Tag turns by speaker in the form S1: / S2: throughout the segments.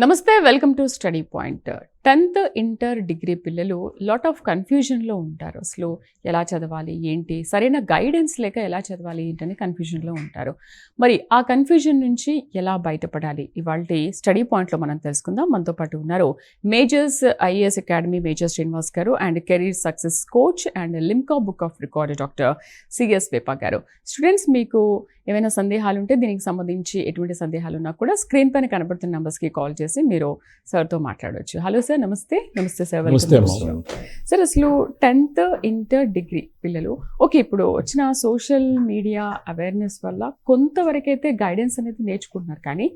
S1: నమస్తే, welcome to study point. 10th inter degree పిల్లలు lot of కన్ఫ్యూజన్లో ఉంటారు. అసలు ఎలా చదవాలి ఏంటి, సరైన గైడెన్స్ లేక ఎలా చదవాలి ఏంటని కన్ఫ్యూజన్లో ఉంటారు. మరి ఆ కన్ఫ్యూజన్ నుంచి ఎలా బయటపడాలి ఇవాళ స్టడీ పాయింట్లో మనం తెలుసుకుందాం. మనతో పాటు ఉన్నారు Majors IAS academy major Srinivas గారు and career success coach and Limca book of record doctor CS Vepa గారు. స్టూడెంట్స్, మీకు ఏమైనా సందేహాలు ఉంటే దీనికి సంబంధించి ఎటువంటి సందేహాలు ఉన్నా కూడా స్క్రీన్ పైన కనబడుతున్న నెంబర్స్కి కాల్ చేసి మీరు సార్తో మాట్లాడవచ్చు. హలో సార్, నమస్తే. నమస్తే సార్, సార్. అసలు 10th ఇంటర్ డిగ్రీ పిల్లలు ఓకే, ఇప్పుడు వచ్చిన సోషల్ మీడియా అవేర్నెస్ వల్ల కొంతవరకైతే గైడెన్స్ అనేది నేర్చుకుంటున్నారు, కానీ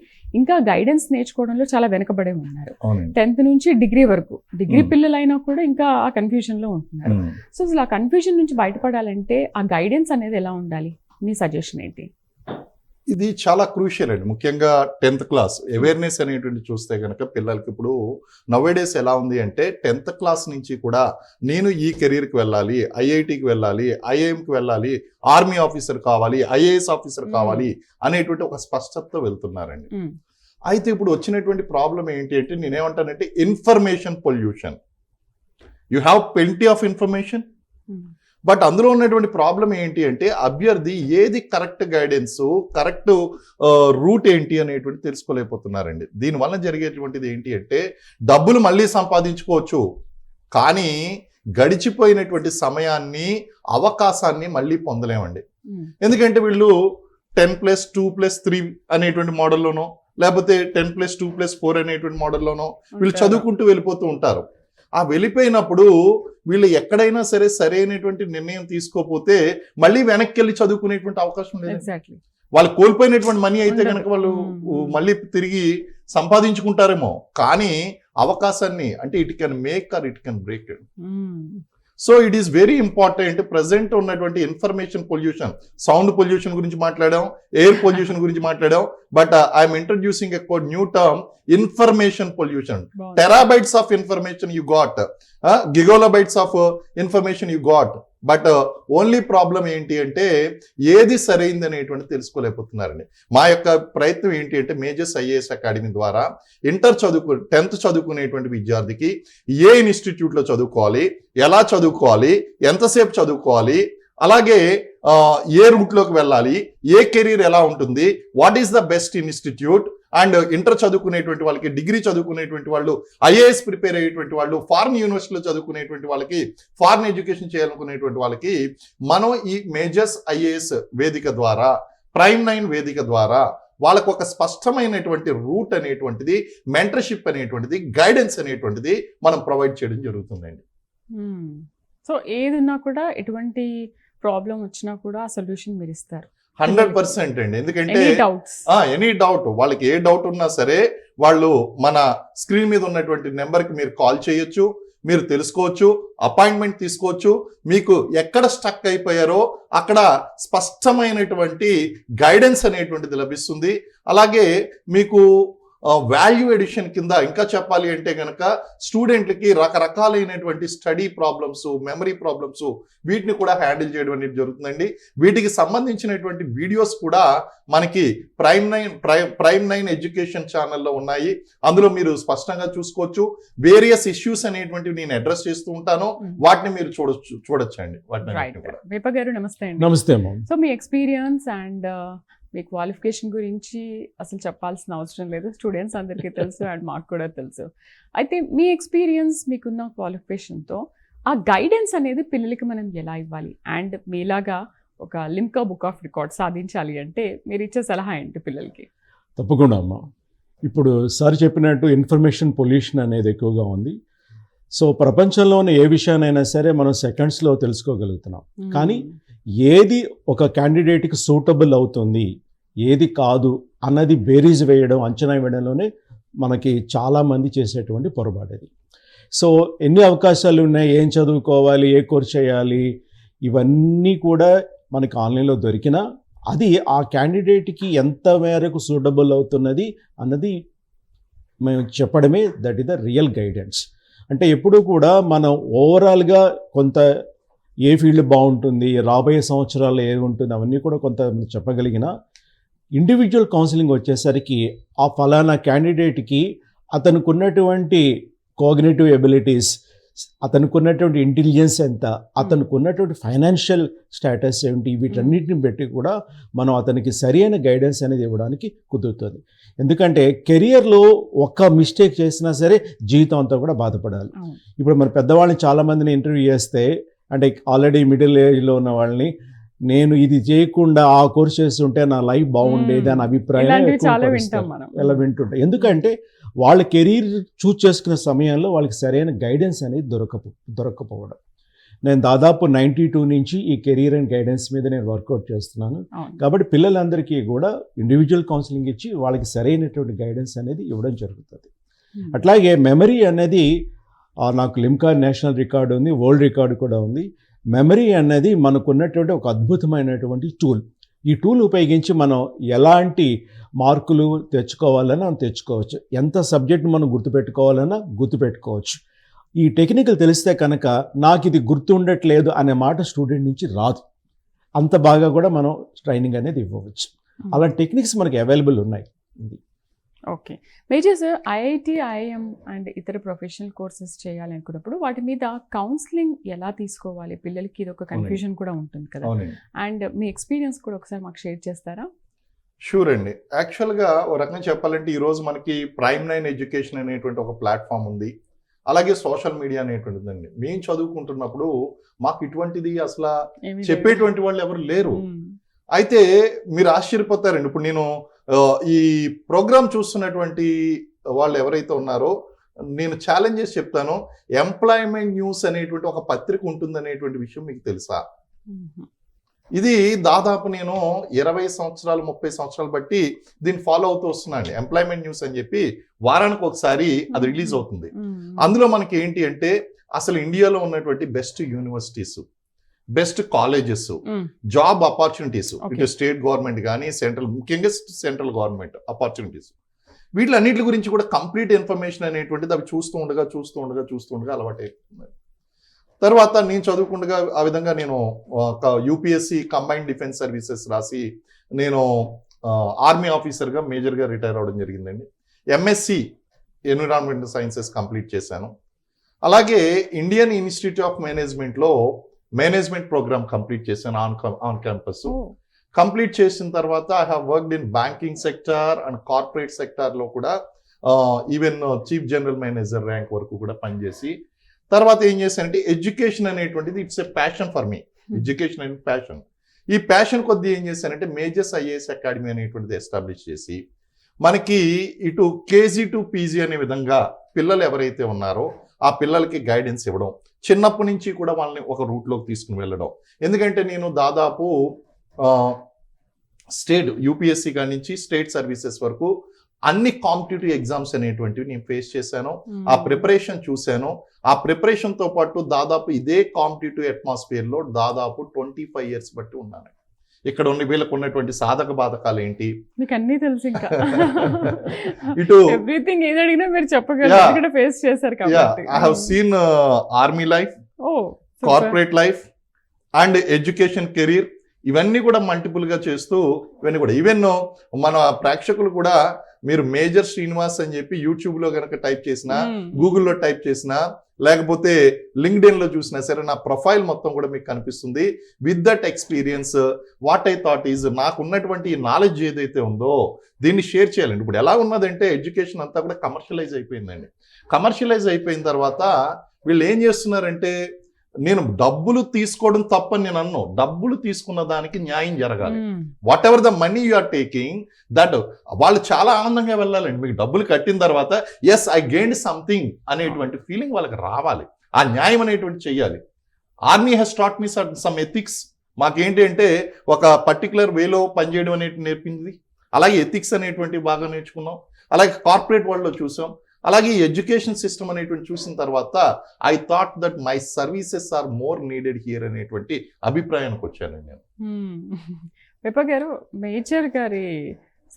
S1: ఇంకా గైడెన్స్ నేర్చుకోవడంలో చాలా వెనకబడే ఉన్నారు. 10th నుంచి డిగ్రీ వరకు డిగ్రీ పిల్లలైనా కూడా ఇంకా ఆ కన్ఫ్యూజన్లో ఉంటున్నారు. సో అసలు ఆ కన్ఫ్యూజన్ నుంచి బయటపడాలంటే ఆ గైడెన్స్ అనేది ఎలా ఉండాలి, మీ సజెషన్ ఏంటి?
S2: ఇది చాలా క్రూషియల్ అండి. ముఖ్యంగా 10th క్లాస్ అవేర్నెస్ అనేటువంటి చూస్తే కనుక పిల్లలకి ఇప్పుడు నవేడేస్ ఎలా ఉంది అంటే 10th క్లాస్ నుంచి కూడా నేను ఈ కెరీర్కి వెళ్ళాలి, ఐఐటికి వెళ్ళాలి, ఐఐఎంకి వెళ్ళాలి, ఆర్మీ ఆఫీసర్ కావాలి, ఐఏఎస్ ఆఫీసర్ కావాలి అనేటువంటి ఒక స్పష్టతతో వెళ్తున్నారండి. అయితే ఇప్పుడు వచ్చినటువంటి ప్రాబ్లం ఏంటి అంటే నేనేమంటానంటే information pollution. You have plenty of information, but అందులో ఉన్నటువంటి ప్రాబ్లం ఏంటి అంటే అభ్యర్థి ఏది కరెక్ట్ గైడెన్స్, కరెక్ట్ రూట్ ఏంటి అనేటువంటి తెలుసుకోలేకపోతున్నారండి. దీనివల్ల జరిగేటువంటిది ఏంటి అంటే డబ్బులు మళ్ళీ సంపాదించుకోవచ్చు, కానీ గడిచిపోయినటువంటి సమయాన్ని, అవకాశాన్ని మళ్ళీ పొందలేమండి. ఎందుకంటే వీళ్ళు 10+2+3 అనేటువంటి మోడల్లోనో లేకపోతే 10+2+4 అనేటువంటి మోడల్లోనో వీళ్ళు చదువుకుంటూ వెళ్ళిపోతూ ఉంటారు. ఆ వెళ్ళిపోయినప్పుడు వీళ్ళు ఎక్కడైనా సరే సరైనటువంటి నిర్ణయం తీసుకోకపోతే మళ్ళీ వెనక్కి వెళ్ళి చదువుకునేటువంటి అవకాశం లేదు. వాళ్ళు కోల్పోయినటువంటి మనీ అయితే కనుక వాళ్ళు మళ్ళీ తిరిగి సంపాదించుకుంటారేమో, కానీ అవకాశాన్ని అంటే it can make or it can break. So it is very important. Present ఉన్నటువంటి ఇన్ఫర్మేషన్ పొల్యూషన్, సౌండ్ పొల్యూషన్ గురించి మాట్లాడాం, ఎయిర్ పొల్యూషన్ గురించి మాట్లాడాం, but I'm introducing a new term, information pollution. Terabytes of information you got, gigabytes of information you got, but only problem ఏంటి అంటే ఏది సరైంది అనేటువంటి తెలుసుకోలేకపోతున్నారండి. మా యొక్క ప్రయత్నం ఏంటి అంటే మేజర్స్ ఐఏఎస్ అకాడమీ ద్వారా 10th చదువుకునేటువంటి విద్యార్థికి ఏ ఇన్స్టిట్యూట్లో చదువుకోవాలి, ఎలా చదువుకోవాలి, ఎంతసేపు చదువుకోవాలి, అలాగే ఏ రూట్లోకి వెళ్ళాలి, ఏ కెరీర్ ఎలా ఉంటుంది, what is the best institute, and inter చదువుకునేటువంటి వాళ్ళకి, డిగ్రీ చదువుకునేటువంటి వాళ్ళు, ఐఏఎస్ ప్రిపేర్ అయ్యేటువంటి వాళ్ళు, ఫారిన్ యూనివర్సిటీలో చదువుకునేటువంటి వాళ్ళకి, ఫారిన్ ఎడ్యుకేషన్ చేయాలనుకునేటువంటి వాళ్ళకి మనం ఈ మేజర్స్ ఐఏఎస్ వేదిక ద్వారా, ప్రైమ్ 9 వేదిక ద్వారా వాళ్ళకు ఒక స్పష్టమైనటువంటి రూట్ అనేటువంటిది, మెంటర్షిప్ అనేటువంటిది, గైడెన్స్ అనేటువంటిది మనం ప్రొవైడ్ చేయడం జరుగుతుందండి.
S1: సో ఏదున్నా కూడా ఎటువంటి ప్రాబ్లం వచ్చినా కూడా సొల్యూషన్ మీరు ఇస్తారు
S2: 100% అండి. ఎందుకంటే ఎనీ డౌట్, వాళ్ళకి ఏ డౌట్ ఉన్నా సరే వాళ్ళు మన స్క్రీన్ మీద ఉన్నటువంటి నెంబర్కి మీరు కాల్ చేయొచ్చు, మీరు తెలుసుకోవచ్చు, అపాయింట్మెంట్ తీసుకోవచ్చు. మీకు ఎక్కడ స్టక్ అయిపోయారో అక్కడ స్పష్టమైనటువంటి గైడెన్స్ అనేటువంటిది లభిస్తుంది. అలాగే మీకు వాల్యూ ఎడిషన్ కింద ఇంకా చెప్పాలి అంటే కనుక స్టూడెంట్లకి రకరకాలైనటువంటి స్టడీ ప్రాబ్లమ్స్, మెమరీ ప్రాబ్లమ్స్, వీటిని కూడా హ్యాండిల్ చేయడం అనేది జరుగుతుందండి. వీటికి సంబంధించినటువంటి వీడియోస్ కూడా మనకి ప్రైమ్ 9 ఎడ్యుకేషన్ ఛానల్లో ఉన్నాయి. అందులో మీరు స్పష్టంగా చూసుకోవచ్చు. వేరియస్ ఇష్యూస్ అనేటువంటివి నేను అడ్రస్ చేస్తూ ఉంటాను, వాటిని మీరు చూడొచ్చండి.
S1: వేపా గారు నమస్తే.
S3: నమస్తే.
S1: So me experience and me qualification గురించి అసలు చెప్పాల్సిన అవసరం లేదు, స్టూడెంట్స్ అందరికీ తెలుసు అండ్ మాకు కూడా తెలుసు. అయితే మీ ఎక్స్పీరియన్స్, మీకున్న క్వాలిఫికేషన్తో ఆ గైడెన్స్ అనేది పిల్లలకి మనం ఎలా ఇవ్వాలి, అండ్ మీలాగా ఒక లిమ్కా బుక్ ఆఫ్ రికార్డ్ సాధించాలి అంటే మీరు ఇచ్చే సలహా ఏంటి పిల్లలకి?
S3: తప్పకుండా అమ్మా. ఇప్పుడు సార్ చెప్పినట్టు ఇన్ఫర్మేషన్ పొల్యూషన్ అనేది ఎక్కువగా ఉంది. సో ప్రపంచంలోని ఏ విషయానైనా సరే మనం సెకండ్స్లో తెలుసుకోగలుగుతున్నాం, కానీ ఏది ఒక క్యాండిడేట్కి సూటబుల్ అవుతుంది, ఏది కాదు అన్నది బేరీజ్ వేయడం, అంచనా వేయడంలోనే మనకి చాలామంది చేసేటువంటి పొరపాటు. సో ఎన్ని అవకాశాలు ఉన్నాయి, ఏం చదువుకోవాలి, ఏ కోర్స్ చేయాలి, ఇవన్నీ కూడా మనకి ఆన్లైన్లో దొరికినా అది ఆ క్యాండిడేట్కి ఎంత మేరకు సూటబుల్ అవుతున్నది అన్నది మేము చెప్పడమే that is the real guidance. అంటే ఎప్పుడూ కూడా మనం ఓవరాల్గా కొంత ఏ ఫీల్డ్ బాగుంటుంది, రాబోయే సంవత్సరాలు ఏది ఉంటుంది, అవన్నీ కూడా కొంత చెప్పగలిగిన ఇండివిజువల్ కౌన్సిలింగ్ వచ్చేసరికి ఆ ఫలానా క్యాండిడేట్కి అతనికి ఉన్నటువంటి కోగ్నిటివ్ ఎబిలిటీస్, అతనికి ఉన్నటువంటి ఇంటెలిజెన్స్ ఎంత, అతనికి ఉన్నటువంటి ఫైనాన్షియల్ స్టేటస్ ఏంటి, వీటన్నిటిని బట్టి కూడా మనం అతనికి సరైన గైడెన్స్ అనేది ఇవ్వడానికి కుదురుతుంది. ఎందుకంటే కెరియర్లో ఒక్క మిస్టేక్ చేసినా సరే జీవితం అంతా కూడా బాధపడాలి. ఇప్పుడు మన పెద్దవాళ్ళని చాలామందిని ఇంటర్వ్యూ చేస్తే, అంటే ఆల్రెడీ మిడిల్ ఏజ్లో ఉన్న వాళ్ళని, నేను ఇది చేయకుండా ఆ కోర్స్ చేస్తుంటే నా లైఫ్ బాగుండేది అని అభిప్రాయం ఎలా వింటుంటాం. ఎందుకంటే వాళ్ళ కెరీర్ చూస్ చేసుకునే సమయంలో వాళ్ళకి సరైన గైడెన్స్ అనేది దొరకపోవడం. నేను దాదాపు 92 నుంచి ఈ కెరీర్ అండ్ గైడెన్స్ మీద నేను వర్కౌట్ చేస్తున్నాను. కాబట్టి పిల్లలందరికీ కూడా ఇండివిజువల్ కౌన్సిలింగ్ ఇచ్చి వాళ్ళకి సరైనటువంటి గైడెన్స్ అనేది ఇవ్వడం జరుగుతుంది. అట్లాగే మెమరీ అనేది నాకు లిమ్కా నేషనల్ రికార్డు ఉంది, వరల్డ్ రికార్డు కూడా ఉంది. మెమరీ అనేది మనకున్నటువంటి ఒక అద్భుతమైనటువంటి టూల్. ఈ టూల్ ఉపయోగించి మనం ఎలాంటి మార్కులు తెచ్చుకోవాలన్నా తెచ్చుకోవచ్చు, ఎంత సబ్జెక్ట్ మనం గుర్తుపెట్టుకోవాలన్నా గుర్తుపెట్టుకోవచ్చు. ఈ టెక్నికల్ తెలిస్తే కనుక నాకు ఇది గుర్తుండట్లేదు అనే మాట స్టూడెంట్ నుంచి రాదు. అంత బాగా కూడా మనం ట్రైనింగ్ అనేది ఇవ్వవచ్చు. అలాంటి టెక్నిక్స్ మనకి అవైలబుల్ ఉన్నాయి.
S1: Okay. Majors IIT, IIM and ఇతర ప్రొఫెషనల్ కోర్సెస్ చేయాలనుకున్నప్పుడు వాటి మీద కౌన్సిలింగ్ ఎలా తీసుకోవాలి? పిల్లలకి ఇది ఒక కన్ఫ్యూజన్ కూడా ఉంటుంది కదా, అండ్ మీ ఎక్స్పీరియన్స్ కూడా ఒకసారి మాకు షేర్ చేస్తారా?
S2: షూర్ అండి. యాక్చువల్గా ఒక రకంగా చెప్పాలంటే ఈరోజు మనకి Prime9 ఎడ్యుకేషన్ అనేటువంటి ఒక ప్లాట్ఫామ్ ఉంది, అలాగే సోషల్ మీడియా అనేటువంటిది అండి. మేము చదువుకుంటున్నప్పుడు మాకు ఇటువంటిది అసలు చెప్పేటువంటి వాళ్ళు ఎవరు లేరు. అయితే మీరు ఆశ్చర్యపోతారండి, ఇప్పుడు నేను ఈ ప్రోగ్రామ్ చూస్తున్నటువంటి వాళ్ళు ఎవరైతే ఉన్నారో నేను ఛాలెంజ్ చేసి చెప్తాను, ఎంప్లాయ్మెంట్ న్యూస్ అనేటువంటి ఒక పత్రిక ఉంటుంది అనేటువంటి విషయం మీకు తెలుసా? ఇది దాదాపు నేను 20 సంవత్సరాలు 30 సంవత్సరాలు బట్టి దీన్ని ఫాలో అవుతూ వస్తున్నాను. ఎంప్లాయ్మెంట్ న్యూస్ అని చెప్పి వారానికి ఒకసారి అది రిలీజ్ అవుతుంది. అందులో మనకి ఏంటి అంటే అసలు ఇండియాలో ఉన్నటువంటి best universities, best colleges, job opportunities, ఇటు స్టేట్ గవర్నమెంట్ కానీ సెంట్రల్, ముఖ్యంగా సెంట్రల్ గవర్నమెంట్ ఆపర్చునిటీస్, వీటిలన్నిటి గురించి కూడా కంప్లీట్ ఇన్ఫర్మేషన్ అనేటువంటిది అవి చూస్తూ ఉండగా అలవాటు అయిపోతుంది. తర్వాత నేను చదువుకుండగా ఆ విధంగా నేను ఒక యూపీఎస్సి కంబైన్డ్ డిఫెన్స్ సర్వీసెస్ రాసి నేను ఆర్మీ ఆఫీసర్గా మేజర్గా రిటైర్ అవ్వడం జరిగిందండి. ఎంఎస్సి ఎన్విరాన్మెంటల్ సైన్సెస్ కంప్లీట్ చేశాను. అలాగే ఇండియన్ ఇన్స్టిట్యూట్ ఆఫ్ మేనేజ్మెంట్లో మేనేజ్మెంట్ ప్రోగ్రామ్ కంప్లీట్ చేశాను ఆన్ క్యాంపస్. కంప్లీట్ చేసిన తర్వాత I have worked in banking sector and corporate సెక్టార్లో కూడా even chief general manager rank వరకు కూడా పనిచేసి, తర్వాత ఏం చేశానంటే ఎడ్యుకేషన్ అనేటువంటిది it's a passion for me. Education అనేది ప్యాషన్. ఈ ప్యాషన్ కొద్దీ ఏం చేశానంటే మేజర్స్ ఐఏఎస్ అకాడమీ అనేటువంటిది ఎస్టాబ్లిష్ చేసి మనకి ఇటు కేజీ టు పీజీ అనే విధంగా పిల్లలు ఎవరైతే ఉన్నారో ఆ పిల్లలకి గైడెన్స్ ఇవ్వడం, చిన్నప్పటి నుంచి కూడా వాళ్ళని ఒక రూట్లోకి తీసుకుని వెళ్ళడం. ఎందుకంటే నేను దాదాపు స్టేట్ యూపీఎస్సీ కాడి నుంచి స్టేట్ సర్వీసెస్ వరకు అన్ని కాంపిటేటివ్ ఎగ్జామ్స్ అనేటువంటివి నేను ఫేస్ చేశాను. ఆ ప్రిపరేషన్ చూశాను. ఆ ప్రిపరేషన్తో పాటు దాదాపు ఇదే కాంపిటేటివ్ అట్మాస్ఫియర్లో దాదాపు 25 years బట్టి ఉన్నాను. ఇక్కడ ఉన్న వీళ్ళకు ఉన్నటువంటి సాధక బాధకాలు ఏంటి
S1: మీకు అన్నీ తెలుసు. ఇంకా ఇటు ఎవ్రీథింగ్ ఏది అడిగినా మీరు చెప్పగలరు, ఇక్కడ ఫేస్ చేశారు కాబట్టి.
S2: I have seen army life, corporate life and education career, ఇవన్నీ కూడా మల్టిపుల్ గా చేస్తూ ఇవన్నీ కూడా ఈవెన్ మన ప్రేక్షకులు కూడా మీరు మేజర్ శ్రీనివాస్ అని చెప్పి యూట్యూబ్ లో కనుక టైప్ చేసినా, గూగుల్లో టైప్ చేసినా, లేకపోతే లింక్డ్ఇన్ లో చూసినా సరే నా ప్రొఫైల్ మొత్తం కూడా మీకు కనిపిస్తుంది. With that experience what I thought is, నాకు ఉన్నటువంటి నాలెడ్జ్ ఏదైతే ఉందో దీన్ని షేర్ చేయాలండి. ఇప్పుడు ఎలా ఉన్నదంటే ఎడ్యుకేషన్ అంతా కూడా కమర్షియలైజ్ అయిపోయిందండి. కమర్షియలైజ్ అయిపోయిన తర్వాత వీళ్ళు ఏం చేస్తున్నారంటే, నేను డబ్బులు తీసుకోవడం తప్పని నేను అన్నాను, డబ్బులు తీసుకున్న దానికి న్యాయం జరగాలి. Whatever the money you are taking that వాళ్ళు చాలా ఆనందంగా వెళ్ళాలండి. మీకు డబ్బులు కట్టిన తర్వాత ఎస్ ఐ గెయిన్డ్ సంథింగ్ అనేటువంటి ఫీలింగ్ వాళ్ళకి రావాలి. ఆ న్యాయం అనేటువంటి చెయ్యాలి. Army has taught me some ethics. మాకేంటి అంటే ఒక పర్టికులర్ వేలో పనిచేయడం అనేటువంటి నేర్పింది. అలాగే ఎథిక్స్ అనేటువంటి బాగా నేర్చుకున్నాం. అలాగే కార్పొరేట్ వరల్డ్లో చూసాం. అలాగే ఎడ్యుకేషన్ సిస్టమ్ అనేటువంటి చూసిన తర్వాత I thought that my services are more needed here అనేటువంటి అభిప్రాయానికి వచ్చాను నేను.
S1: విపా గారు, మేజర్ గారి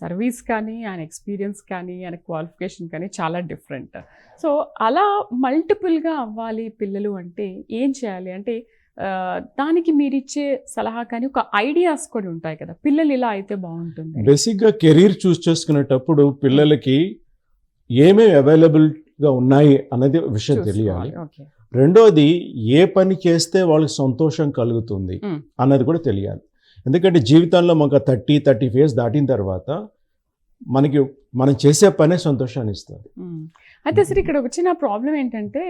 S1: సర్వీస్ కానీ ఆయన ఎక్స్పీరియన్స్ కానీ ఆయన క్వాలిఫికేషన్ కానీ చాలా డిఫరెంట్. సో అలా మల్టిపుల్గా అవ్వాలి పిల్లలు అంటే ఏం చేయాలి? అంటే దానికి మీరు ఇచ్చే సలహా కానీ ఒక ఐడియాస్ కూడా ఉంటాయి కదా, పిల్లలు ఇలా అయితే బాగుంటుంది.
S3: బేసిక్గా కెరీర్ చూస్ చేసుకునేటప్పుడు పిల్లలకి ఏమేమి అవైలబుల్గా ఉన్నాయి అనేది విషయం తెలియాలి.
S1: ఓకే.
S3: రెండోది ఏ పని చేస్తే వాళ్ళకి సంతోషం కలుగుతుంది
S1: Mm.
S3: అన్నది కూడా తెలియాలి. ఎందుకంటే జీవితంలో మాకు 30 ఫేస్ దాటిన తర్వాత మనకి మనం చేసే పనే సంతోషాన్ని ఇస్తుంది.
S1: అయితే సార్ ఇక్కడ వచ్చిన ప్రాబ్లం ఏంటంటే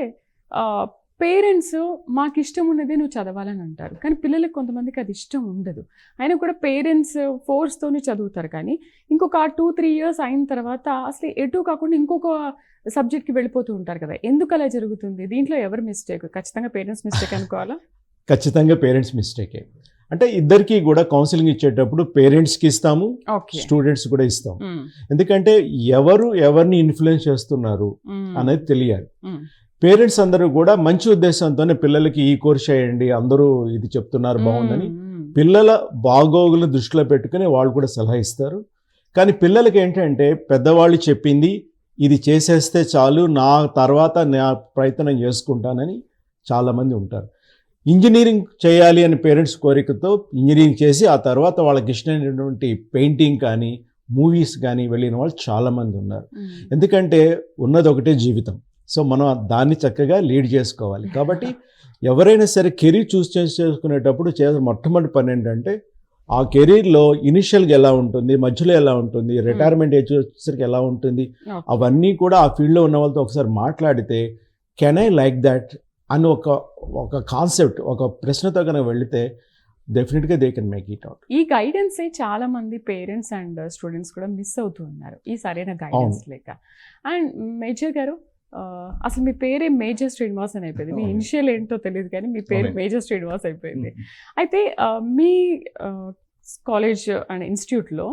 S1: పేరెంట్స్ మాకు ఇష్టం ఉన్నదే నువ్వు చదవాలని అంటారు, కానీ పిల్లలకు కొంతమందికి అది ఇష్టం ఉండదు. అయినా కూడా పేరెంట్స్ ఫోర్స్తోనే చదువుతారు, కానీ ఇంకొక 2-3 ఇయర్స్ అయిన తర్వాత అసలు ఎటు కాకుండా ఇంకొక సబ్జెక్ట్కి వెళ్ళిపోతూ ఉంటారు కదా. ఎందుకు అలా జరుగుతుంది? దీంట్లో ఎవరు మిస్టేక్? ఖచ్చితంగా పేరెంట్స్ మిస్టేక్ అనుకోవాలా?
S3: ఖచ్చితంగా పేరెంట్స్ మిస్టేకే. అంటే ఇద్దరికి కూడా కౌన్సిలింగ్ ఇచ్చేటప్పుడు పేరెంట్స్కి ఇస్తాము,
S1: ఓకే.
S3: స్టూడెంట్స్ కూడా ఇస్తాం. ఎందుకంటే ఎవరిని ఇన్ఫ్లుయెన్స్ చేస్తున్నారు అనేది తెలియాలి. పేరెంట్స్ అందరూ కూడా మంచి ఉద్దేశంతోనే పిల్లలకి ఈ కోర్స్ చేయండి, అందరూ ఇది చెప్తున్నారు బాగుందని పిల్లల బాగోగులను దృష్టిలో పెట్టుకుని వాళ్ళు కూడా సలహా ఇస్తారు. కానీ పిల్లలకి ఏంటంటే పెద్దవాళ్ళు చెప్పింది ఇది చేసేస్తే చాలు, నా తర్వాత నా ప్రయత్నం చేసుకుంటానని చాలామంది ఉంటారు. ఇంజనీరింగ్ చేయాలి అని పేరెంట్స్ కోరికతో ఇంజనీరింగ్ చేసి ఆ తర్వాత వాళ్ళకి ఇష్టమైనటువంటి పెయింటింగ్ కానీ మూవీస్ కానీ వెళ్ళిన వాళ్ళు చాలామంది ఉన్నారు. ఎందుకంటే ఉన్నది ఒకటే జీవితం, సో మనం దాన్ని చక్కగా లీడ్ చేసుకోవాలి. కాబట్టి ఎవరైనా సరే కెరీర్ చేసుకునేటప్పుడు మొట్టమొదటి పని ఏంటంటే ఆ కెరీర్లో ఇనిషియల్గా ఎలా ఉంటుంది, మధ్యలో ఎలా ఉంటుంది, రిటైర్మెంట్ ఏజ్ వచ్చేసరికి ఎలా ఉంటుంది, అవన్నీ కూడా ఆ ఫీల్డ్లో ఉన్న వాళ్ళతో ఒకసారి మాట్లాడితే కెన్ ఐ లైక్ దాట్ అని ఒక కాన్సెప్ట్, ఒక ప్రశ్నతో కనుక వెళితే డెఫినెట్గా they can make it out.
S1: ఈ గైడెన్సే చాలా మంది పేరెంట్స్ అండ్ స్టూడెంట్స్ కూడా మిస్ అవుతూ ఉన్నారు, ఈ సరైన గైడెన్స్ లేక. అండ్ మేజర్ గారు, అసలు మీ పేరే మేజర్ శ్రీనివాస్ అని అయిపోయింది. మీ ఇనిషియల్ ఏంటో తెలియదు, కానీ మీ పేరు మేజర్ శ్రీనివాస్ అయిపోయింది. అయితే మీ కాలేజ్ అండ్ ఇన్స్టిట్యూట్లో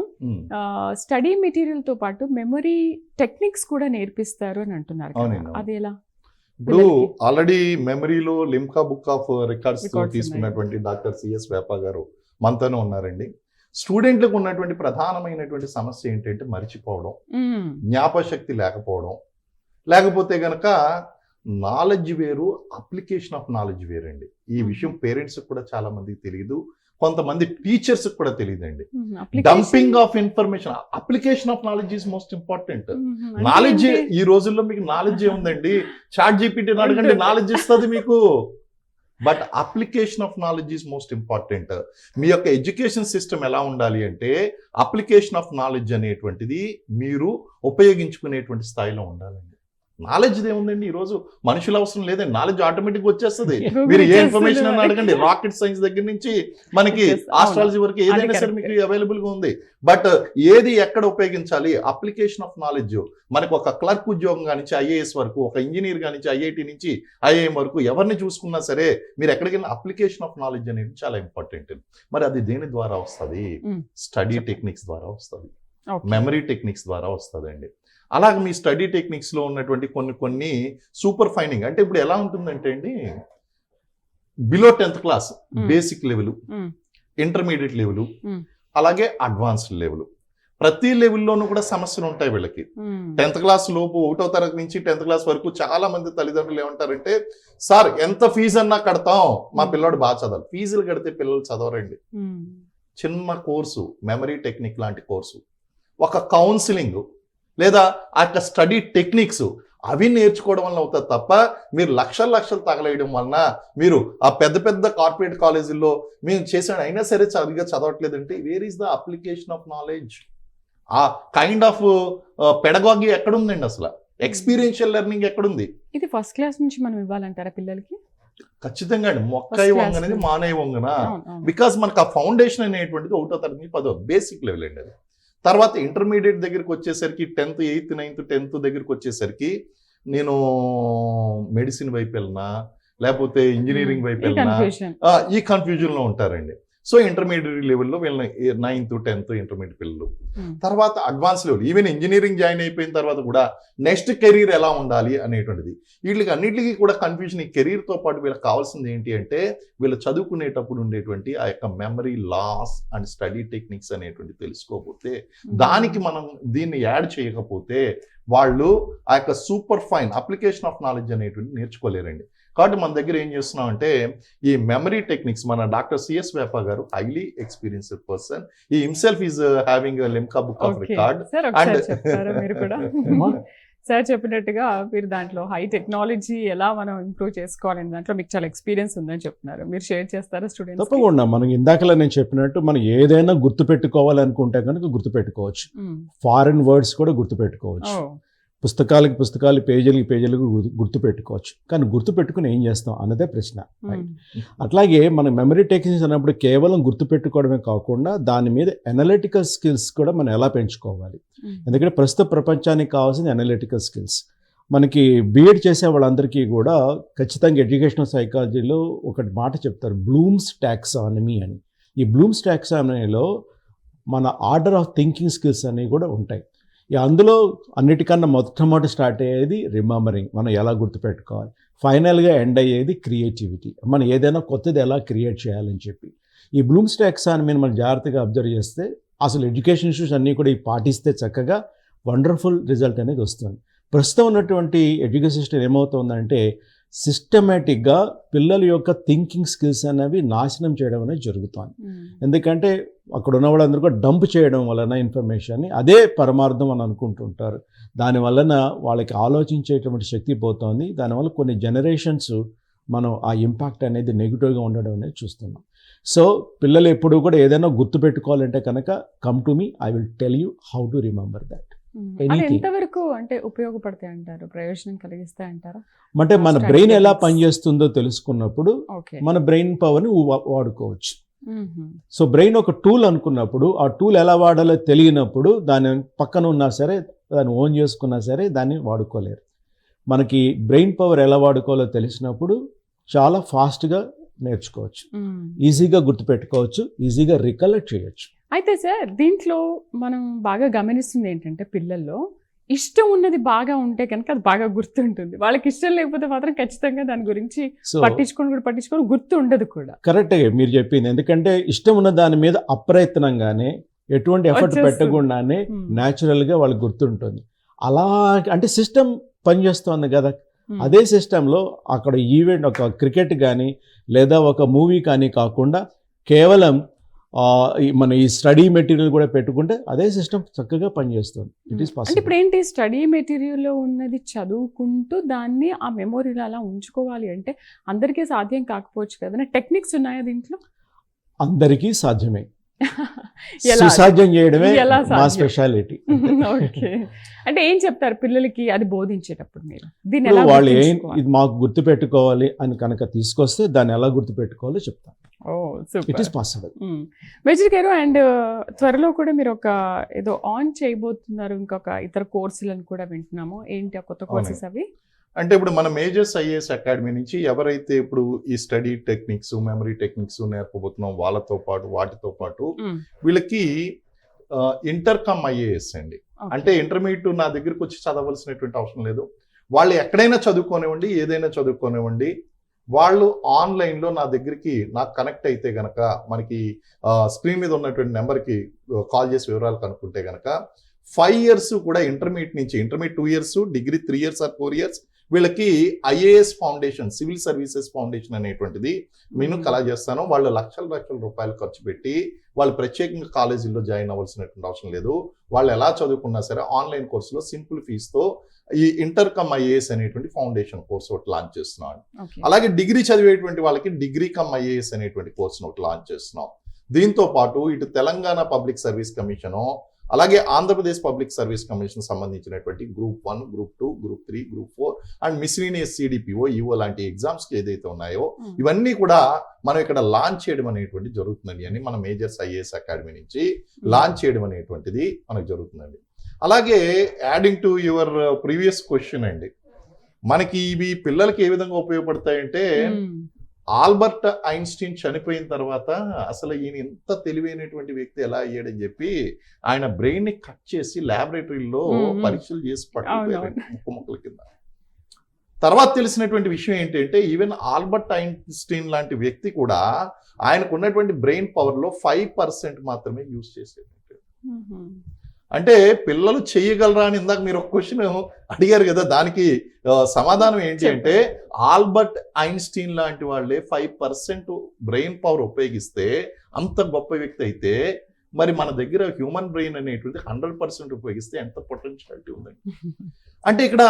S1: స్టడీ మెటీరియల్తో పాటు మెమరీ టెక్నిక్స్ కూడా నేర్పిస్తారు అని అంటున్నారు కదా, అది ఎలా?
S2: ఇప్పుడు ఆల్రెడీ మెమరీలో లిమ్కా బుక్ ఆఫ్ రికార్డ్స్ తీసుకున్నటువంటి డాక్టర్ సిఎస్ వేప గారు మనతోనే ఉన్నారండి. స్టూడెంట్లకు ఉన్నటువంటి ప్రధానమైనటువంటి సమస్య ఏంటంటే మర్చిపోవడం, జ్ఞాపశక్తి లేకపోవడం, లేకపోతే గనక నాలెడ్జ్ వేరు, అప్లికేషన్ ఆఫ్ నాలెడ్జ్ వేరండి. ఈ విషయం పేరెంట్స్ కూడా చాలా మందికి తెలియదు, కొంతమంది టీచర్స్ కూడా తెలియదండి. Dumping of information, application of knowledge is most important. Knowledge ఈ రోజుల్లో మీకు నాలెడ్జ్ ఏముందండి, చాట్ జీపీటీని అడగండి, నాలెడ్జ్ ఇస్తుంది మీకు. But application of knowledge is most important. మీ యొక్క ఎడ్యుకేషన్ సిస్టమ్ ఎలా ఉండాలి అంటే అప్లికేషన్ ఆఫ్ నాలెడ్జ్ అనేటువంటిది మీరు ఉపయోగించుకునేటువంటి స్థాయిలో ఉండాలండి. నాలెడ్జ్ ఏముందండి, ఈ రోజు మనుషులు అవసరం లేదండి, నాలెడ్జ్ ఆటోమేటిక్ వచ్చేస్తుంది. మీరు ఏ ఇన్ఫర్మేషన్ అని అడగండి, రాకెట్ సైన్స్ దగ్గర నుంచి మనకి ఆస్ట్రాలజీ వరకు ఏదైనా సరే మీకు అవైలబుల్ గా ఉంది. బట్ ఏది ఎక్కడ ఉపయోగించాలి, అప్లికేషన్ ఆఫ్ నాలెడ్జ్. మనకు ఒక క్లర్క్ ఉద్యోగం కానించి ఐఏఎస్ వరకు, ఒక ఇంజనీర్ కానించి ఐఐటి నుంచి ఐఐఎం వరకు ఎవరిని చూసుకున్నా సరే మీరు ఎక్కడికి అప్లికేషన్ ఆఫ్ నాలెడ్జ్ అనేది చాలా ఇంపార్టెంట్. మరి అది దేని ద్వారా వస్తుంది? స్టడీ టెక్నిక్స్ ద్వారా వస్తుంది, మెమరీ టెక్నిక్స్ ద్వారా వస్తుందండి. అలాగే మీ స్టడీ టెక్నిక్స్లో ఉన్నటువంటి కొన్ని సూపర్ ఫైనింగ్, అంటే ఇప్పుడు ఎలా ఉంటుందంటే అండి, below 10th class basic level, intermediate level, అలాగే అడ్వాన్స్డ్ లెవెల్, ప్రతి లెవెల్లోనూ కూడా సమస్యలు ఉంటాయి వీళ్ళకి. 10th క్లాస్ లోపు 1వ తరగతి నుంచి 10th క్లాస్ వరకు చాలా మంది తల్లిదండ్రులు ఏమంటారంటే, సార్ ఎంత ఫీజు అన్నా కడతాం, మా పిల్లోడు బాగా చదవాలి. ఫీజులు కడితే పిల్లలు చదవరండి. చిన్న కోర్సు, మెమరీ టెక్నిక్ లాంటి కోర్సు, ఒక కౌన్సిలింగ్ లేదా ఆ యొక్క స్టడీ టెక్నిక్స్ అవి నేర్చుకోవడం వల్ల అవుతుంది తప్ప మీరు లక్షలు తగలేయడం వలన మీరు ఆ పెద్ద కార్పొరేట్ కాలేజీల్లో మేము చేసాడు అయినా సరే సరిగ్గా చదవట్లేదంటే where is the application of knowledge? ఆ కైండ్ ఆఫ్ పెడగాగి ఎక్కడుందండి? అసలు ఎక్స్పీరియన్షియల్ లెర్నింగ్ ఎక్కడుంది?
S1: ఇది ఫస్ట్ క్లాస్ నుంచి మనం ఇవ్వాలంటారా పిల్లలకి?
S2: ఖచ్చితంగా అండి. మొక్కై వంగనేది మానై వంగన. బికాస్ మనకు ఆ ఫౌండేషన్ అనేటువంటిది 1వ తరగతి నుంచి 10వ బేసిక్ లెవెల్ అండి. అది తర్వాత ఇంటర్మీడియట్ దగ్గరికి వచ్చేసరికి 10th 8th 9th 10th దగ్గరికి వచ్చేసరికి నేను మెడిసిన్ వైపు వెళ్ళినా లేకపోతే ఇంజనీరింగ్ వైపు వెళ్ళినా ఈ కన్ఫ్యూజన్ లో ఉంటారండి. సో ఇంటర్మీడియట్ లెవెల్లో వీళ్ళని 9th 10th ఇంటర్మీడియట్ పిల్లలు, తర్వాత advance level, even engineering join అయిపోయిన తర్వాత కూడా నెక్స్ట్ కెరీర్ ఎలా ఉండాలి అనేటువంటిది వీళ్ళకి అన్నిటికీ కూడా కన్ఫ్యూజన్. ఈ కెరీర్తో పాటు వీళ్ళకి కావాల్సింది ఏంటి అంటే వీళ్ళు చదువుకునేటప్పుడు ఉండేటువంటి ఆ యొక్క memory loss and study techniques అనేటువంటి తెలుసుకోకపోతే, దానికి మనం దీన్ని యాడ్ చేయకపోతే వాళ్ళు ఆ యొక్క super fine application of knowledge అనేటువంటి నేర్చుకోలేరండి. కాబట్టి మన దగ్గర ఏం చేస్తున్నాం అంటే ఈ మెమరీ టెక్నిక్స్ మన డాక్టర్ సిఎస్ వేప గారు హైలీ ఎక్స్పీరియన్స్డ్ పర్సన్, ఈ himself is having Limca book of record.
S1: Sir చెప్పినట్టుగా మీరు దాంట్లో హై టెక్నాలజీ ఎలా మనం ఇంప్రూవ్ చేసుకోవాలని దాంట్లో మీకు చాలా ఎక్స్పీరియన్స్ ఉందని చెప్తున్నారు. మీరు షేర్ చేస్తారా స్టూడెంట్స్?
S3: తప్పకుండా. మనం ఇందాకలా నేను చెప్పినట్టు మనం ఏదైనా గుర్తుపెట్టుకోవాలనుకుంటే కనుక గుర్తుపెట్టుకోవచ్చు. ఫారిన్ వర్డ్స్ కూడా గుర్తుపెట్టుకోవచ్చు. పుస్తకాలు పేజీలు గుర్తుపెట్టుకోవచ్చు. కానీ గుర్తుపెట్టుకుని ఏం చేస్తాం అన్నదే ప్రశ్న. అట్లాగే మనం మెమరీ టెక్నిక్స్ అన్నప్పుడు కేవలం గుర్తుపెట్టుకోవడమే కాకుండా దాని మీద అనలిటికల్ స్కిల్స్ కూడా మనం ఎలా పెంచుకోవాలి. ఎందుకంటే ప్రస్తుత ప్రపంచానికి కావాల్సింది అనలిటికల్ స్కిల్స్. మనకి బీఎడ్ చేసే వాళ్ళందరికీ కూడా ఖచ్చితంగా ఎడ్యుకేషనల్ సైకాలజీలో ఒక మాట చెప్తారు, బ్లూమ్స్ టాక్సానమీ అని. ఈ బ్లూమ్స్ టాక్సానమీలో మన ఆర్డర్ ఆఫ్ థింకింగ్ స్కిల్స్ అనేవి కూడా ఉంటాయి. అందులో అన్నిటికన్నా మొట్టమొదటి స్టార్ట్ అయ్యేది రిమెంబరింగ్, మనం ఎలా గుర్తుపెట్టుకోవాలి. ఫైనల్గా ఎండ్ అయ్యేది క్రియేటివిటీ, మనం ఏదైనా కొత్తది ఎలా క్రియేట్ చేయాలని చెప్పి. ఈ బ్లూమ్స్ టాక్సానమీని మనం జాగ్రత్తగా అబ్జర్వ్ చేస్తే అసలు ఎడ్యుకేషన్ ఇష్యూస్ అన్నీ కూడా పాటిస్తే చక్కగా వండర్ఫుల్ రిజల్ట్ అనేది వస్తుంది. ప్రస్తుతం ఉన్నటువంటి ఎడ్యుకేషన్ సిస్టమ్ ఏమవుతుందంటే సిస్టమేటిక్గా పిల్లల యొక్క థింకింగ్ స్కిల్స్ అనేవి నాశనం చేయడం అనేది జరుగుతుంది. ఎందుకంటే అక్కడ ఉన్న వాళ్ళందరూ కూడా డంప్ చేయడం వలన ఇన్ఫర్మేషన్ని అదే పరమార్థం అని అనుకుంటుంటారు. దానివలన వాళ్ళకి ఆలోచించేటువంటి శక్తి పోతుంది. దానివల్ల కొన్ని జనరేషన్స్ మనం ఆ ఇంపాక్ట్ అనేది నెగిటివ్గా ఉండడం అనేది చూస్తున్నాం. సో పిల్లలు ఎప్పుడు కూడా ఏదైనా గుర్తుపెట్టుకోవాలంటే కనుక come to me, I will tell you how to remember that.
S1: ఎంతవరకు అంటే ఉపయోగపడతాయి అంటారు, ప్రయోజనం కలిగిస్తాయి అంటారా?
S3: అంటే మన బ్రెయిన్ ఎలా పనిచేస్తుందో తెలుసుకున్నప్పుడు మన బ్రెయిన్ పవర్ని వాడుకోవచ్చు. సో బ్రెయిన్ ఒక టూల్ అనుకున్నప్పుడు ఆ టూల్ ఎలా వాడాలో తెలియనప్పుడు దాని పక్కన ఉన్నా సరే, దాన్ని ఓన్ చేసుకున్నా సరే దాన్ని వాడుకోలేరు. మనకి బ్రెయిన్ పవర్ ఎలా వాడుకోవాలో తెలిసినప్పుడు చాలా ఫాస్ట్గా నేర్చుకోవచ్చు, ఈజీగా గుర్తుపెట్టుకోవచ్చు, ఈజీగా రికలెక్ట్ చేయొచ్చు.
S1: అయితే సార్ దీంట్లో మనం బాగా గమనిస్తుంది ఏంటంటే పిల్లల్లో ఇష్టం ఉన్నది బాగా ఉంటే కనుక అది బాగా గుర్తుంటుంది. వాళ్ళకి ఇష్టం లేకపోతే మాత్రం ఖచ్చితంగా దాని గురించి పట్టించుకొని గుర్తు ఉండదు కూడా.
S3: కరెక్టే మీరు చెప్పింది. ఎందుకంటే ఇష్టం ఉన్న దాని మీద అప్రయత్నంగానే ఎటువంటి ఎఫర్ట్ పెట్టకుండానే న్యాచురల్గా వాళ్ళకి గుర్తుంటుంది. అలా అంటే సిస్టమ్ పనిచేస్తుంది కదా. అదే సిస్టంలో అక్కడ ఈవెంట్ ఒక క్రికెట్ కానీ లేదా ఒక మూవీ కానీ కాకుండా కేవలం మన ఈ స్టడీ మెటీరియల్ కూడా పెట్టుకుంటే అదే సిస్టమ్ చక్కగా పనిచేస్తుంది. It is possible.
S1: ఇప్పుడు ఏంటి స్టడీ మెటీరియల్లో ఉన్నది చదువుకుంటూ దాన్ని ఆ మెమొరీలో అలా ఉంచుకోవాలి అంటే అందరికీ సాధ్యం కాకపోవచ్చు కదా. టెక్నిక్స్ ఉన్నాయా దీంట్లో? అందరికీ
S3: సాధ్యమే. సుసాధ్యం చేయడమే మా స్పెషాలిటీ.
S1: ఓకే, అంటే ఏం చెప్తారు పిల్లలకి అది బోధించేటప్పుడు మీరు దీన్ని
S3: వాళ్ళు ఇది మాకు గుర్తు పెట్టుకోవాలి అని కనుక తీసుకొస్తే దాన్ని ఎలా గుర్తు పెట్టుకోవాలో చెప్తాను. It is possible.
S1: మేజర్ గారు, అండ్ త్వరలో కూడా మీరు ఒక ఏదో ఆన్ చేయబోతున్నారు, ఇంకొక ఇతర కోర్సులను కూడా వింటున్నాము. ఏంటి ఆ కొత్త కోర్సెస్ అవి?
S2: అంటే ఇప్పుడు మన మేజర్స్ ఐఏఎస్ అకాడమీ నుంచి ఎవరైతే ఇప్పుడు ఈ స్టడీ టెక్నిక్స్, మెమరీ టెక్నిక్స్ నేర్పబోతున్నాం వాళ్ళతో పాటు వాటితో పాటు వీళ్ళకి ఇంటర్కమ్ ఐఏఎస్ అండి. అంటే ఇంటర్మీడియట్ నా దగ్గరికి వచ్చి చదవలసినటువంటి అవసరం లేదు. వాళ్ళు ఎక్కడైనా చదువుకోనివ్వండి, ఏదైనా చదువుకోనివ్వండి, వాళ్ళు ఆన్లైన్లో నా దగ్గరికి నాకు కనెక్ట్ అయితే గనక మనకి స్క్రీన్ మీద ఉన్నటువంటి నెంబర్కి కాల్ చేసి వివరాలు కనుక్కుంటే గనక 5 years కూడా ఇంటర్మీడియట్ నుంచి, intermediate 2 years, degree 3 years or 4 years వీళ్ళకి IAS foundation, civil services foundation అనేటువంటిది నేను కలా చేస్తాను. వాళ్ళు లక్షల రూపాయలు ఖర్చు పెట్టి వాళ్ళు ప్రత్యేకంగా కాలేజీల్లో జాయిన్ అవ్వాల్సినటువంటి అవసరం లేదు. వాళ్ళు ఎలా చదువుకున్నా సరే ఆన్లైన్ కోర్సులో సింపుల్ ఫీజుతో ఈ ఇంటర్కమ్ ఐఏఎస్ అనేటువంటి ఫౌండేషన్ కోర్స్ ఒకటి లాంచ్ చేస్తున్నాం. అలాగే డిగ్రీ చదివేటువంటి వాళ్ళకి డిగ్రీ కమ్ ఐఏఎస్ అనేటువంటి కోర్సును ఒకటి లాంచ్ చేస్తున్నాం. దీంతో పాటు ఇటు తెలంగాణ పబ్లిక్ సర్వీస్ కమిషను, అలాగే ఆంధ్రప్రదేశ్ పబ్లిక్ సర్వీస్ కమిషన్ సంబంధించినటువంటి group 1, group 2, group 3, group 4 and miscellaneous CDPO, EO లాంటి ఎగ్జామ్స్కి ఏదైతే ఉన్నాయో ఇవన్నీ కూడా మనం ఇక్కడ లాంచ్ చేయడం అనేటువంటి జరుగుతుందండి. అని మన మేజర్స్ ఐఏఎస్ అకాడమీ నుంచి లాంచ్ చేయడం అనేటువంటిది మనకు జరుగుతుందండి. అలాగే adding to your previous question అండి, మనకి ఇవి పిల్లలకి ఏ విధంగా ఉపయోగపడతాయంటే ఆల్బర్ట్ ఐన్స్టీన్ చనిపోయిన తర్వాత అసలు ఈయన ఎంత తెలివైనటువంటి వ్యక్తి ఎలా అయ్యాడని చెప్పి ఆయన బ్రెయిన్ ని కట్ చేసి ల్యాబొరేటరీలో పరీక్షలు చేసి పట్టుకుపోయారు ముక్కల కింద. తర్వాత తెలిసినటువంటి విషయం ఏంటంటే ఈవెన్ ఆల్బర్ట్ ఐన్స్టీన్ లాంటి వ్యక్తి కూడా ఆయనకు ఉన్నటువంటి బ్రెయిన్ పవర్ లో 5% మాత్రమే యూజ్ చేసేది. అంటే పిల్లలు చేయగలరా అని ఇందాక మీరు ఒక క్వశ్చన్ అడిగారు కదా, దానికి సమాధానం ఏంటి అంటే ఆల్బర్ట్ ఐన్స్టీన్ లాంటి వాళ్ళే 5% బ్రెయిన్ పవర్ ఉపయోగిస్తే అంత గొప్ప వ్యక్తి అయితే మరి మన దగ్గర హ్యూమన్ బ్రెయిన్ అనేటువంటి 100% ఉపయోగిస్తే ఎంత పొటెన్షియాలిటీ ఉందండి. అంటే ఇక్కడ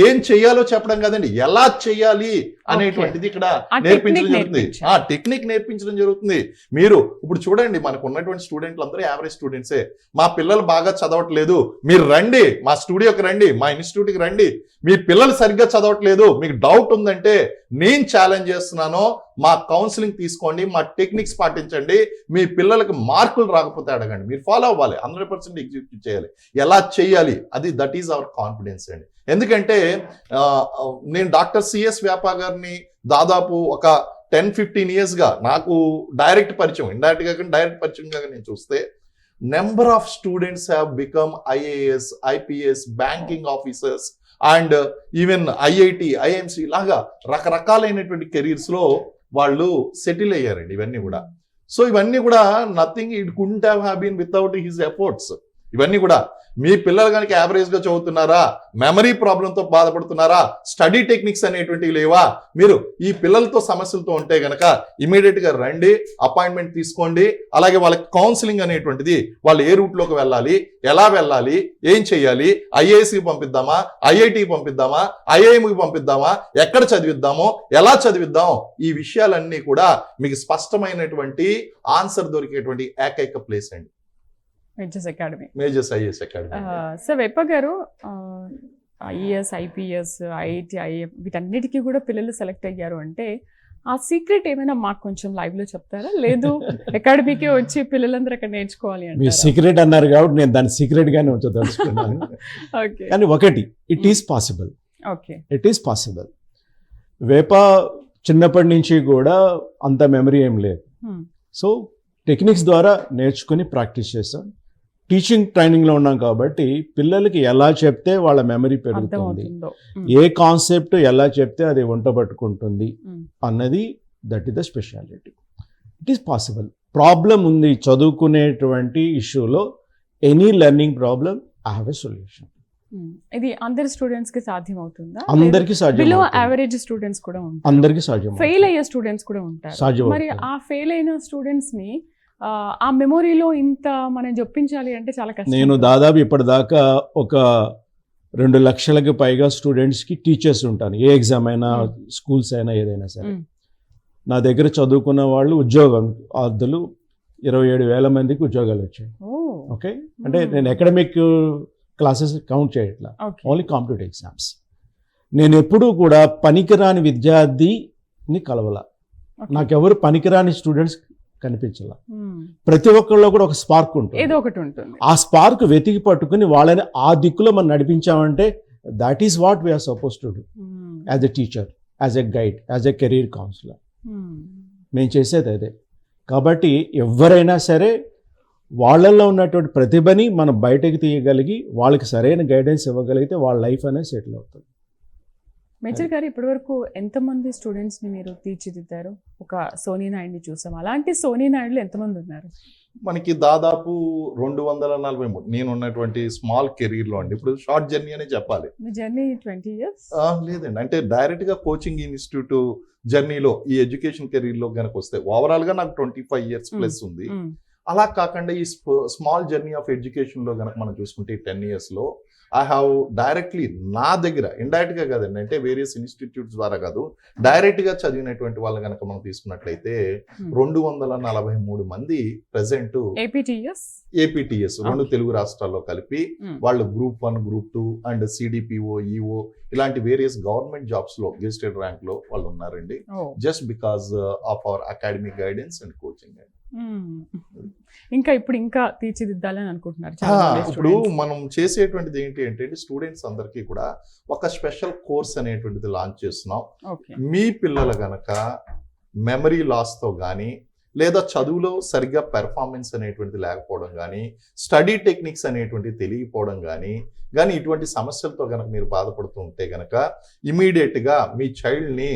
S2: ఏం చేయాలో చెప్పడం కాదండి, ఎలా చేయాలి అనేటువంటిది ఇక్కడ నేర్పించడం జరుగుతుంది. ఆ టెక్నిక్ నేర్పించడం జరుగుతుంది. మీరు ఇప్పుడు చూడండి, మనకు ఉన్నటువంటి స్టూడెంట్లు అందరూ యావరేజ్ స్టూడెంట్సే. మా పిల్లలు బాగా చదవట్లేదు, మీరు రండి మా స్టూడియోకి రండి, మా ఇన్స్టిట్యూట్కి రండి. మీ పిల్లలు సరిగ్గా చదవట్లేదు, మీకు డౌట్ ఉందంటే నేను ఛాలెంజ్ చేస్తున్నాను, మా కౌన్సిలింగ్ తీసుకోండి, మా టెక్నిక్స్ పాటించండి, మీ పిల్లలకు మార్కులు రాకపోతే అడగండి. మీరు ఫాలో అవ్వాలి, 100% ఎగ్జిక్యూట్ చేయాలి. ఎలా చేయాలి అది దట్ ఈజ్ అవర్ కాన్ఫిడెన్స్ అండి. ఎందుకంటే నేను డాక్టర్ సిఎస్ వ్యాపా గారిని దాదాపు ఒక 10-15 yearsగా నాకు డైరెక్ట్ పరిచయం, ఇండైరెక్ట్ గా డైరెక్ట్ పరిచయంగా నేను చూస్తే number of students have become IAS, IPS, banking officers and even IIT, IMC లాగా రకరకాలైనటువంటి కెరీర్స్ లో వాళ్ళు సెటిల్ అయ్యారండి. ఇవన్నీ కూడా సో ఇవన్నీ కూడా nothing it couldn't have been without his efforts. ఇవన్నీ కూడా మీ పిల్లలు కనుక యావరేజ్ గా చదువుతున్నారా, మెమరీ ప్రాబ్లంతో బాధపడుతున్నారా, స్టడీ టెక్నిక్స్ అనేటువంటివి లేవా, మీరు ఈ పిల్లలతో సమస్యలతో ఉంటే గనక ఇమీడియట్ గా రండి, అపాయింట్మెంట్ తీసుకోండి. అలాగే వాళ్ళకి కౌన్సిలింగ్ అనేటువంటిది, వాళ్ళు ఏ రూట్ లోకి వెళ్ళాలి, ఎలా వెళ్ళాలి, ఏం చేయాలి, ఐఏఎస్కి పంపిద్దామా, ఐఐటికి పంపిద్దామా, ఐఐఎంకి పంపిద్దామా, ఎక్కడ చదివిద్దామో, ఎలా చదివిద్దాం, ఈ విషయాలన్నీ కూడా మీకు స్పష్టమైనటువంటి ఆన్సర్ దొరికేటువంటి ఏకైక ప్లేస్ అండి
S1: Majors academy.
S2: Majors IAS academy.
S1: Sir Vepa గారు, ఐఏఎస్, ఐపీఎస్, ఐఐటి, ఐఎం వీటన్నిటికీ కూడా పిల్లలు సెలెక్ట్ అయ్యారు అంటే ఆ సీక్రెట్ ఏమైనా మాకు కొంచెం లైవ్ లో చెప్తారా? లేదు అకాడమీకే వచ్చి పిల్లలందరూ అక్కడ నేర్చుకోవాలి
S3: మీ
S1: అంటే
S3: సీక్రెట్ అన్నారు కాబట్టి నేను దాన్ని సీక్రెట్ గానే ఉంచదలుచుకున్నాను.
S1: ఓకే
S3: కానీ ఒకటి, it is possible,
S1: okay
S3: it is possible. వేప చిన్నప్పటి నుంచి కూడా అంత మెమరీ ఏం లేదు. సో టెక్నిక్స్ ద్వారా నేర్చుకుని ప్రాక్టీస్ చేస్తాం. టీచింగ్ ట్రైనింగ్లో ఉన్నాం కాబట్టి పిల్లలకి ఎలా చెప్తే వాళ్ళ మెమరీ పెరుగుతుంది, ఏ కాన్సెప్ట్ ఎలా చెప్తే అది వంట పట్టుకుంటుంది అన్నది that is the speciality. It is possible. Problem ఉంది చదువుకునేటువంటి ఇష్యూలో, any learning problem I have a solution.
S1: ఇది అందరి స్టూడెంట్స్ కి సాధ్యం అవుతుందా?
S3: అందరికీ సాధ్యం,
S1: బిలో యావరేజ్ స్టూడెంట్స్ కూడా ఉంటారు,
S3: అందరికీ సాధ్యం,
S1: ఫెయిల్ అయ్యే స్టూడెంట్స్ కూడా ఉంటారు. మరి ఆ ఫెయిల్ అయిన స్టూడెంట్స్ ని ఆ మెమొరీలో ఇంత మనం జొప్పించాలి అంటే చాలా కష్టం.
S3: నేను దాదాపు ఇప్పటిదాకా ఒక 2 లక్షలకు పైగా స్టూడెంట్స్కి టీచర్స్ ఉంటాను. ఏ ఎగ్జామ్ అయినా, స్కూల్స్ అయినా, ఏదైనా సరే. నా దగ్గర చదువుకున్న వాళ్ళు ఉద్యోగం అర్ధులు 27,000 మందికి ఉద్యోగాలు వచ్చాయి. ఓకే, అంటే నేను అకాడమిక్ క్లాసెస్ కౌంట్ చేయట్లా, ఓన్లీ కాంపిటేటివ్ ఎగ్జామ్స్. నేను ఎప్పుడూ కూడా పనికిరాని విద్యార్థిని కలవాల, నాకెవరు పనికిరాని స్టూడెంట్స్ కనిపించాల. ప్రతి ఒక్కళ్ళలో కూడా ఒక స్పార్క్ ఉంటుంది,
S1: ఏదో ఒకటి ఉంటుంది.
S3: ఆ స్పార్క్ వెతికి పట్టుకుని వాళ్ళని ఆ దిక్కులో మనం నడిపించామంటే that is what we are suppose to do as a teacher, as a guide, as a career counsellor. మేము చేసేది అదే. కాబట్టి ఎవరైనా సరే వాళ్ళల్లో ఉన్నటువంటి ప్రతిభని మనం బయటకు తీయగలిగి వాళ్ళకి సరైన గైడెన్స్ ఇవ్వగలిగితే వాళ్ళ లైఫ్ అనేది సెటిల్ అవుతుంది.
S1: మేజర్ గారు, ఇప్పటివరకు ఎంతమంది స్టూడెంట్స్ని మీరు తీర్చిదిద్దారు? ఒక సోనీ నాయుడిని చూసాం, అలాంటి సోనీ నాయుడులు ఎంతమంది ఉన్నారు?
S2: మనకి దాదాపు 243. నేను ఉన్నటువంటి స్మాల్ కెరీర్లో అండి, ఇప్పుడు షార్ట్ జర్నీ అనే చెప్పాలి.
S1: మీ జర్నీ 20 years?
S2: లేదండి, అంటే డైరెక్ట్గా కోచింగ్ ఇన్స్టిట్యూట్ జర్నీలో ఈ ఎడ్యుకేషన్ కెరీర్లో కనుక వస్తే ఓవరాల్గా నాకు 25 years ప్లస్ ఉంది. అలా కాకుండా ఈ స్మాల్ జర్నీ ఆఫ్ ఎడ్యుకేషన్లో కనుక మనం చూసుకుంటే 10 yearsలో ఐ హ్యావ్ డైరెక్ట్లీ నా దగ్గర, ఇండైరెక్ట్గా కాదండి, అంటే వేరియస్ ఇన్స్టిట్యూట్స్ ద్వారా కాదు, డైరెక్ట్గా చదివినటువంటి వాళ్ళు కనుక మనం తీసుకున్నట్లయితే 243 మంది ప్రెసెంట్ ఏపీటీఎస్ 2 తెలుగు రాష్ట్రాల్లో కలిపి వాళ్ళు Group 1, Group 2 and CDPO, EO ఇలాంటి వేరియస్ గవర్నమెంట్ జాబ్స్ లో గెస్టెడ్ ర్యాంక్ లో వాళ్ళు ఉన్నారండి. Just because of our academic guidance and coaching.
S1: ఇంకా ఇంకా తీర్చిదిద్దాలని అనుకుంటున్నారు.
S2: ఇప్పుడు మనం చేసేటువంటిది ఏంటి అంటే స్టూడెంట్స్ అందరికీ కూడా ఒక స్పెషల్ కోర్స్ అనేటువంటిది లాంచ్ చేస్తున్నాం. మీ పిల్లలు గనక మెమరీ లాస్ తో కానీ, లేదా చదువులో సరిగ్గా పెర్ఫార్మెన్స్ అనేటువంటిది లేకపోవడం కానీ, స్టడీ టెక్నిక్స్ అనేటువంటివి తెలియకపోవడం కానీ ఇటువంటి సమస్యలతో కనుక మీరు బాధపడుతూ ఉంటే కనుక ఇమీడియట్గా మీ చైల్డ్ని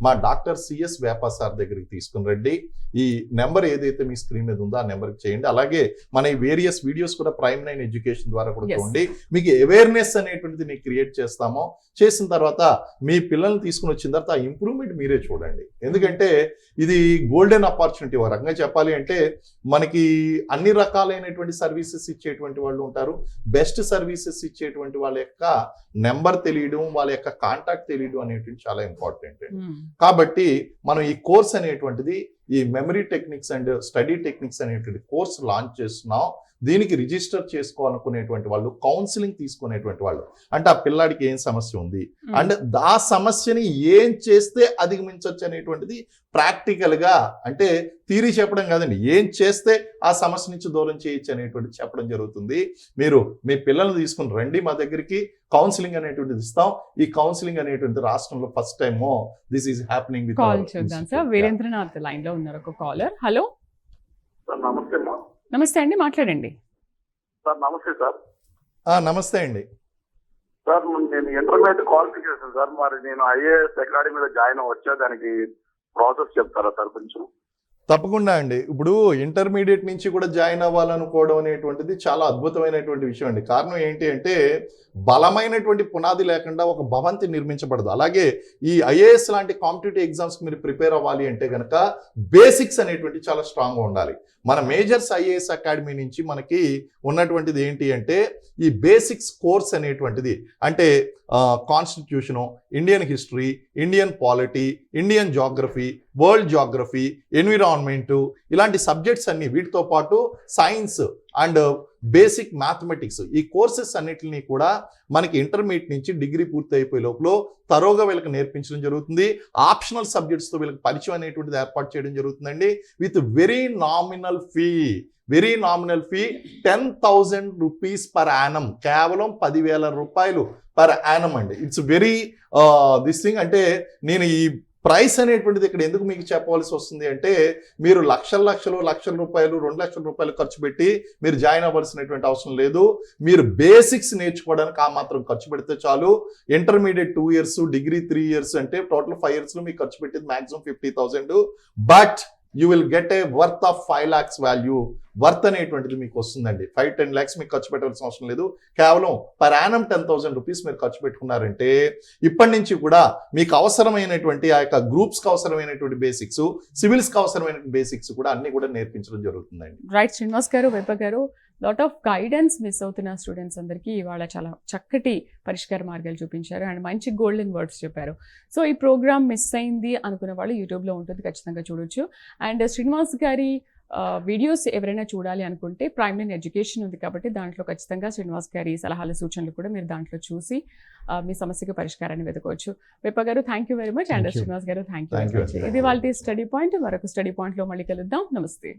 S2: మా డాక్టర్ సిఎస్ వేపా సార్ దగ్గరికి తీసుకుని రండి. ఈ నెంబర్ ఏదైతే మీ స్క్రీన్ మీద ఉందో ఆ నెంబర్కి చేయండి. అలాగే మన ఈ వేరియస్ వీడియోస్ కూడా Prime9 ఎడ్యుకేషన్ ద్వారా కూడా
S1: Yes.
S2: చూడండి. మీకు అవేర్నెస్ అనేటువంటిది మీకు క్రియేట్ చేస్తాము. చేసిన తర్వాత మీ పిల్లల్ని తీసుకుని వచ్చిన తర్వాత ఆ ఇంప్రూవ్మెంట్ మీరే చూడండి. ఎందుకంటే ఇది గోల్డెన్ ఆపర్చునిటీ. ఒక రకంగా చెప్పాలి అంటే మనకి అన్ని రకాలైనటువంటి సర్వీసెస్ ఇచ్చేటువంటి వాళ్ళు ఉంటారు. బెస్ట్ సర్వీసెస్ ఇచ్చేటువంటి వాళ్ళ యొక్క నెంబర్ తెలియడం, వాళ్ళ యొక్క కాంటాక్ట్ తెలియడం అనేటువంటి చాలా ఇంపార్టెంట్. కాబట్టి మనం ఈ కోర్స్ అనేటువంటిది ఈ memory techniques and study techniques అనేటువంటి కోర్స్ లాంచ్ చేస్తున్నాం. దీనికి రిజిస్టర్ చేసుకోవాలనుకునేటువంటి వాళ్ళు, కౌన్సిలింగ్ తీసుకునేటువంటి వాళ్ళు, అంటే ఆ పిల్లాడికి ఏం సమస్య ఉంది అండ్ ఆ సమస్యని ఏం చేస్తే అధిగమించవచ్చు అనేటువంటిది ప్రాక్టికల్గా, అంటే థియరీ చెప్పడం కాదండి, ఏం చేస్తే ఆ సమస్య నుంచి దూరం చేయొచ్చు అనేటువంటిది చెప్పడం జరుగుతుంది. మీరు మీ పిల్లల్ని తీసుకుని రండి మా దగ్గరికి. కౌన్సిలింగ్ అనేటువంటిది ఇస్తాం. ఈ కౌన్సిలింగ్ అనేటువంటి రాష్ట్రంలో first time this is happening with
S1: call చూద్దాం సార్. వీరేంద్రనాథ్ లైన్ లో ఉన్నారు ఒక కాలర్. హలో,
S4: సార్ నమస్తే అమ్మా.
S1: నమస్తే అండి, మాట్లాడండి.
S4: సార్ నమస్తే సార్.
S2: నమస్తే అండి.
S4: సార్ నేను ఇంటర్మీడియట్ క్వాలిఫికేషన్ సార్. మరి నేను ఐఏఎస్ అకాడమీలో జాయిన్ అవ్వచ్చా? దానికి ప్రాసెస్ చెప్తారా సార్ కొంచెం?
S2: తప్పకుండా అండి. ఇప్పుడు ఇంటర్మీడియట్ నుంచి కూడా జాయిన్ అవ్వాలనుకోవడం అనేటువంటిది చాలా అద్భుతమైనటువంటి విషయం అండి. కారణం ఏంటి అంటే బలమైనటువంటి పునాది లేకుండా ఒక భవంతి నిర్మించబడదు. అలాగే ఈ ఐఏఎస్ లాంటి కాంపిటేటివ్ ఎగ్జామ్స్కి మీరు ప్రిపేర్ అవ్వాలి అంటే కనుక బేసిక్స్ అనేటువంటి చాలా స్ట్రాంగ్గా ఉండాలి. మన మేజర్స్ ఐఏఎస్ అకాడమీ నుంచి మనకి ఉన్నటువంటిది ఏంటి అంటే ఈ బేసిక్స్ కోర్స్ అనేటువంటిది, అంటే constitution, Indian history, Indian polity, Indian geography, world geography, environment, ఇలాంటి సబ్జెక్ట్స్ అన్ని, వీటితో పాటు సైన్స్ అండ్ బేసిక్ మ్యాథమెటిక్స్, ఈ కోర్సెస్ అన్నిటిని కూడా మనకి ఇంటర్మీడియట్ నుంచి డిగ్రీ పూర్తి అయిపోయే లోపల తరోగా వీళ్ళకి నేర్పించడం జరుగుతుంది. ఆప్షనల్ సబ్జెక్ట్స్తో వీళ్ళకి పరిచయం అనేటువంటిది ఏర్పాటు చేయడం జరుగుతుందండి. With very nominal fee 10,000 rupees per annum, కేవలం 10,000 రూపాయలు పర్ యానం అండి. It's very this thing. అంటే నేను ఈ ప్రైస్ అనేటువంటిది ఇక్కడ ఎందుకు మీకు చెప్పవలసి వస్తుంది అంటే మీరు లక్షల రూపాయలు, 2 లక్షల రూపాయలు ఖర్చు పెట్టి మీరు జాయిన్ అవ్వాల్సినటువంటి అవసరం లేదు. మీరు బేసిక్స్ నేర్చుకోవడానికి ఆ మాత్రం ఖర్చు పెడితే చాలు. ఇంటర్మీడియట్ 2 years, డిగ్రీ 3 years, అంటే టోటల్ 5 yearsలో మీకు ఖర్చు పెట్టేది maximum 50,000. But you will get a worth of 5 lakhs value. Worth అనేటువంటిది మీకు వస్తుందండి. 5-10 lakhs మీకు ఖర్చు పెట్టాల్సిన అవసరం లేదు. కేవలం పర్ యానం 10,000 రూపీస్ మీరు ఖర్చు పెట్టుకున్నారంటే ఇప్పటి నుంచి కూడా మీకు అవసరమైనటువంటి ఆ యొక్క గ్రూప్స్కి అవసరమైనటువంటి బేసిక్స్, సివిల్స్కి అవసరమైనటువంటి బేసిక్స్ కూడా అన్ని కూడా నేర్పించడం జరుగుతుందండి.
S1: రైట్ శ్రీనివాస్ గారు, వెప్ప గారు, లాట్ ఆఫ్ గైడెన్స్ మిస్ అవుతున్న స్టూడెంట్స్ అందరికీ ఇవాళ చాలా చక్కటి పరిష్కార మార్గాలు చూపించారు అండ్ మంచి గోల్డెన్ వర్డ్స్ చెప్పారు. సో ఈ ప్రోగ్రామ్ మిస్ అయింది అనుకున్న వాళ్ళు యూట్యూబ్లో ఉంటుంది, ఖచ్చితంగా చూడొచ్చు. అండ్ శ్రీనివాస్ గారి వీడియోస్ ఎవరైనా చూడాలి అనుకుంటే Prime9 ఎడ్యుకేషన్ ఉంది కాబట్టి దాంట్లో ఖచ్చితంగా శ్రీనివాస్ గారి సలహాలు, సూచనలు కూడా మీరు దాంట్లో చూసి మీ సమస్యకు పరిష్కారాన్ని వెతకవచ్చు. వెప్ప గారు, thank you very much. And Srinivas గారు, థ్యాంక్ యూ. ఇది వాళ్ళ స్టడీ పాయింట్. మరొక స్టడీ పాయింట్లో మళ్ళీ కలుద్దాం. నమస్తే.